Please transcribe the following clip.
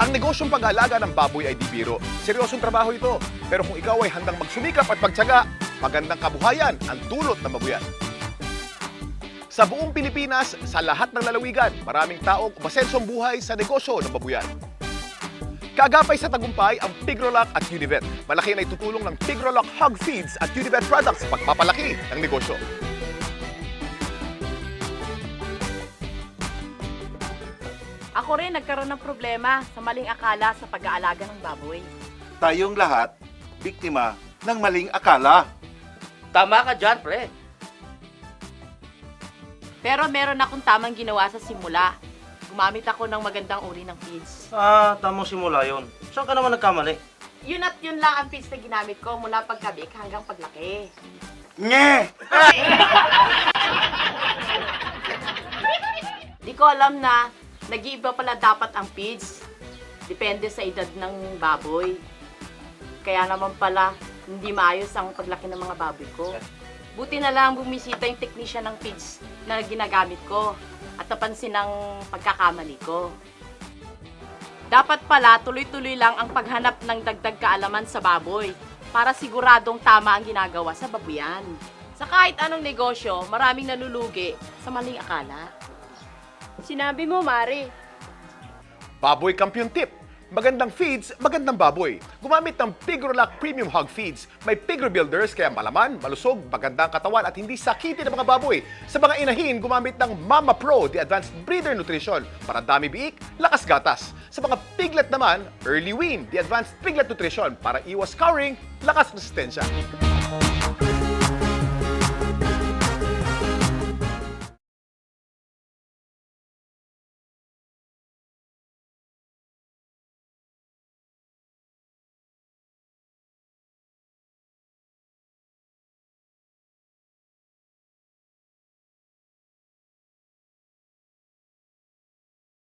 Ang negosyong pag-aalaga ng baboy ay di biro. Seryosong trabaho ito. Pero kung ikaw ay handang magsumikap at magtiyaga, magandang kabuhayan ang dulot ng babuyan. Sa buong Pilipinas, sa lahat ng lalawigan, maraming taong masensong buhay sa negosyo ng babuyan. Kaagapay sa tagumpay ang Pigrolac at Univet. Malaki na itutulong ng Pigrolac Hog Feeds at Univet products sa pagpapalaki ng negosyo. Ako rin nagkaroon ng problema sa maling akala sa pag-aalaga ng baboy. Tayong lahat, biktima ng maling akala. Tama ka dyan, pre. Pero meron akong tamang ginawa sa simula. Gumamit ako ng magandang uri ng feeds. Tamang simula yun. Saan ka naman nagkamali? Yun at yun lang ang feeds na ginamit ko mula pagkabik hanggang paglaki. Nye! Di ko alam na nag-iiba pala dapat ang feeds. Depende sa edad ng baboy. Kaya naman pala, hindi maayos ang paglaki ng mga baboy ko. Buti na lang bumisita yung technician ng feeds na ginagamit ko at napansin ang pagkakamali ko. Dapat pala tuloy-tuloy lang ang paghanap ng dagdag kaalaman sa baboy para siguradong tama ang ginagawa sa babuyan. Sa kahit anong negosyo, maraming nalulugi sa maling akala. Sinabi mo, Mari. Baboy Kampiyon Tip. Magandang feeds, magandang baboy. Gumamit ng Pigrolac Premium Hog Feeds. May Pigro Builders kaya malaman, malusog, magandang katawan at hindi sakitin ng mga baboy. Sa mga inahin, gumamit ng Mama Pro, the Advanced Breeder Nutrition para dami biik, lakas gatas. Sa mga piglet naman, Early Wean, the Advanced Piglet Nutrition para iwas cowering, lakas resistensya.